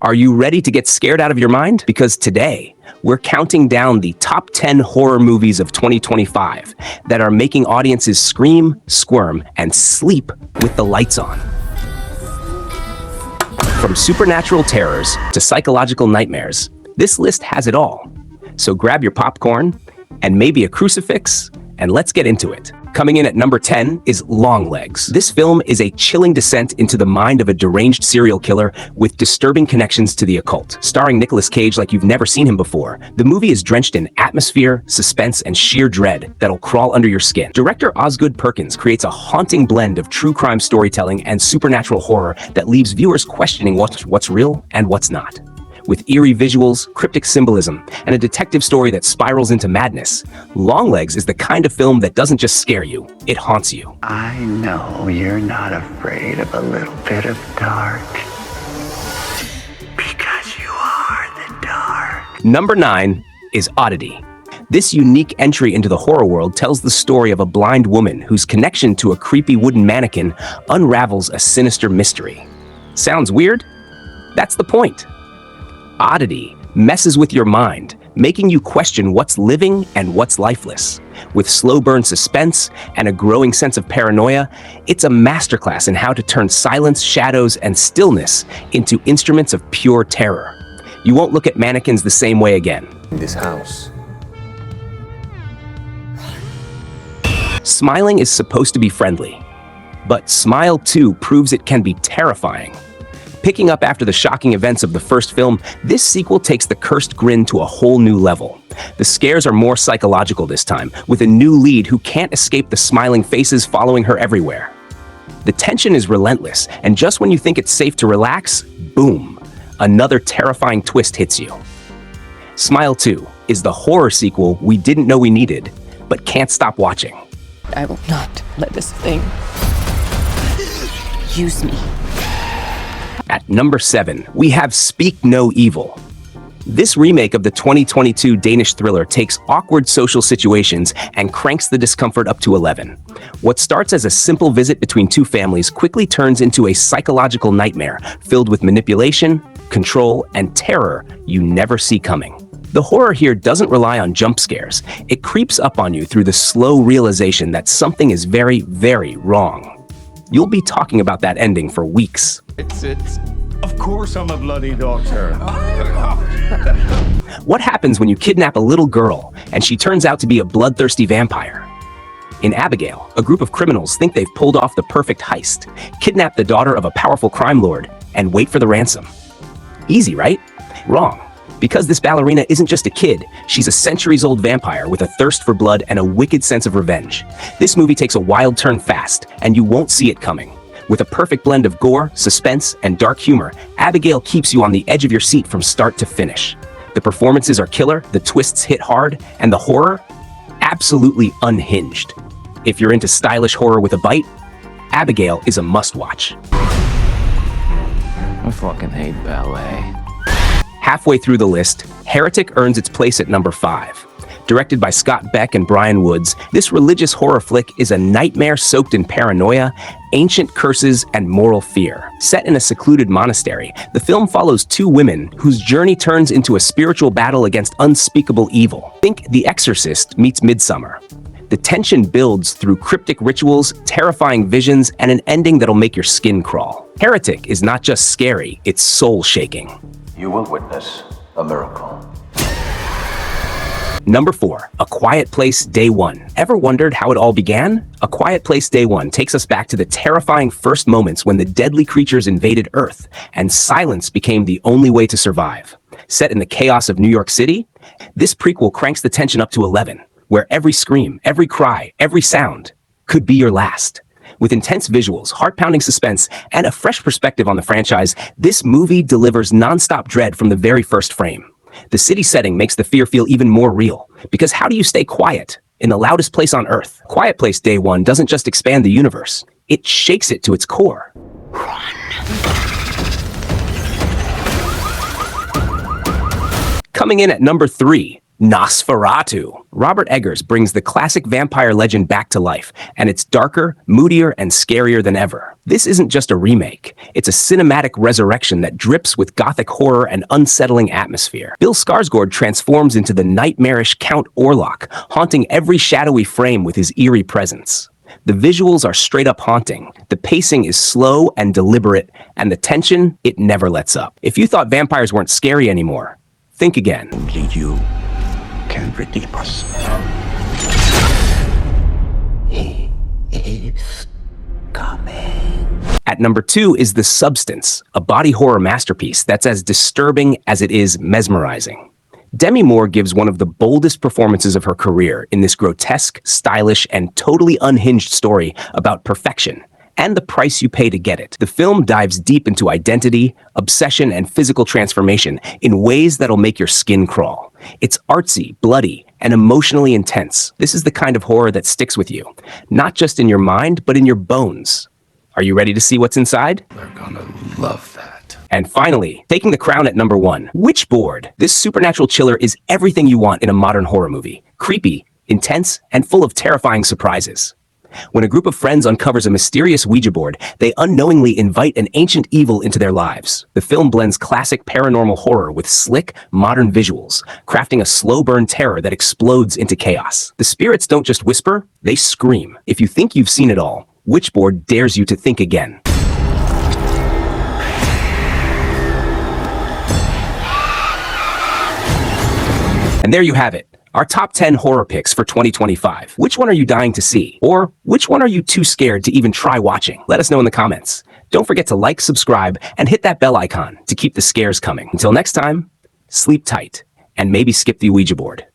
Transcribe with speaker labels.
Speaker 1: Are you ready to get scared out of your mind? Because today, we're counting down the top 10 horror movies of 2025 that are making audiences scream, squirm, and sleep with the lights on. From supernatural terrors to psychological nightmares, this list has it all. So grab your popcorn and maybe a crucifix, and let's get into it. Coming in at number 10 is Longlegs. This film is a chilling descent into the mind of a deranged serial killer with disturbing connections to the occult. Starring Nicolas Cage like you've never seen him before, the movie is drenched in atmosphere, suspense, and sheer dread that'll crawl under your skin. Director Osgood Perkins creates a haunting blend of true crime storytelling and supernatural horror that leaves viewers questioning what's real and what's not. With eerie visuals, cryptic symbolism, and a detective story that spirals into madness, Longlegs is the kind of film that doesn't just scare you, it haunts you.
Speaker 2: I know you're not afraid of a little bit of dark. Because you are the dark.
Speaker 1: Number 9 is Oddity. This unique entry into the horror world tells the story of a blind woman whose connection to a creepy wooden mannequin unravels a sinister mystery. Sounds weird? That's the point. Oddity messes with your mind, making you question what's living and what's lifeless. With slow burn suspense and a growing sense of paranoia, it's a masterclass in how to turn silence, shadows, and stillness into instruments of pure terror. You won't look at mannequins the same way again.
Speaker 3: This house.
Speaker 1: Smiling is supposed to be friendly, but Smile 2 proves it can be terrifying. Picking up after the shocking events of the first film, this sequel takes the cursed grin to a whole new level. The scares are more psychological this time, with a new lead who can't escape the smiling faces following her everywhere. The tension is relentless, and just when you think it's safe to relax, boom, another terrifying twist hits you. Smile 2 is the horror sequel we didn't know we needed, but can't stop watching.
Speaker 4: I will not let this thing use me.
Speaker 1: At number 7, we have Speak No Evil. This remake of the 2022 Danish thriller takes awkward social situations and cranks the discomfort up to 11. What starts as a simple visit between two families quickly turns into a psychological nightmare filled with manipulation, control, and terror you never see coming. The horror here doesn't rely on jump scares. It creeps up on you through the slow realization that something is very, very wrong. You'll be talking about that ending for weeks.
Speaker 5: Of course I'm a bloody doctor.
Speaker 1: What happens when you kidnap a little girl and she turns out to be a bloodthirsty vampire? In Abigail, a group of criminals think they've pulled off the perfect heist, kidnap the daughter of a powerful crime lord, and wait for the ransom. Easy, right? Wrong. Because this ballerina isn't just a kid, she's a centuries-old vampire with a thirst for blood and a wicked sense of revenge. This movie takes a wild turn fast, and you won't see it coming. With a perfect blend of gore, suspense, and dark humor, Abigail keeps you on the edge of your seat from start to finish. The performances are killer, the twists hit hard, and the horror? Absolutely unhinged. If you're into stylish horror with a bite, Abigail is a must-watch.
Speaker 3: I fucking hate ballet.
Speaker 1: Halfway through the list, Heretic earns its place at number 5. Directed by Scott Beck and Brian Woods, this religious horror flick is a nightmare soaked in paranoia, ancient curses, and moral fear. Set in a secluded monastery, the film follows two women whose journey turns into a spiritual battle against unspeakable evil. Think The Exorcist meets Midsummer. The tension builds through cryptic rituals, terrifying visions, and an ending that'll make your skin crawl. Heretic is not just scary, it's soul-shaking.
Speaker 6: You will witness a miracle.
Speaker 1: Number 4, A Quiet Place Day 1. Ever wondered how it all began? A Quiet Place Day 1 takes us back to the terrifying first moments when the deadly creatures invaded Earth, and silence became the only way to survive. Set in the chaos of New York City, this prequel cranks the tension up to 11, where every scream, every cry, every sound could be your last. With intense visuals, heart-pounding suspense, and a fresh perspective on the franchise, this movie delivers non-stop dread from the very first frame. The city setting makes the fear feel even more real, because how do you stay quiet in the loudest place on Earth? Quiet Place Day 1 doesn't just expand the universe, it shakes it to its core. Coming in at number 3, Nosferatu. Robert Eggers brings the classic vampire legend back to life, and it's darker, moodier, and scarier than ever. This isn't just a remake. It's a cinematic resurrection that drips with gothic horror and unsettling atmosphere. Bill Skarsgård transforms into the nightmarish Count Orlok, haunting every shadowy frame with his eerie presence. The visuals are straight up haunting, the pacing is slow and deliberate, and the tension, it never lets up. If you thought vampires weren't scary anymore, think again.
Speaker 2: Only you can redeem us. He is coming.
Speaker 1: At number 2 is The Substance, a body horror masterpiece that's as disturbing as it is mesmerizing. Demi Moore gives one of the boldest performances of her career in this grotesque, stylish, and totally unhinged story about perfection and the price you pay to get it. The film dives deep into identity, obsession, and physical transformation in ways that'll make your skin crawl. It's artsy, bloody, and emotionally intense. This is the kind of horror that sticks with you, not just in your mind, but in your bones. Are you ready to see what's inside?
Speaker 3: They're gonna love that.
Speaker 1: And finally, taking the crown at number 1, Witchboard. This supernatural chiller is everything you want in a modern horror movie. Creepy, intense, and full of terrifying surprises. When a group of friends uncovers a mysterious Ouija board, they unknowingly invite an ancient evil into their lives. The film blends classic paranormal horror with slick, modern visuals, crafting a slow burn terror that explodes into chaos. The spirits don't just whisper, they scream. If you think you've seen it all, Witchboard dares you to think again. And there you have it. Our top 10 horror picks for 2025. Which one are you dying to see? Or which one are you too scared to even try watching? Let us know in the comments. Don't forget to like, subscribe, and hit that bell icon to keep the scares coming. Until next time, sleep tight and maybe skip the Ouija board.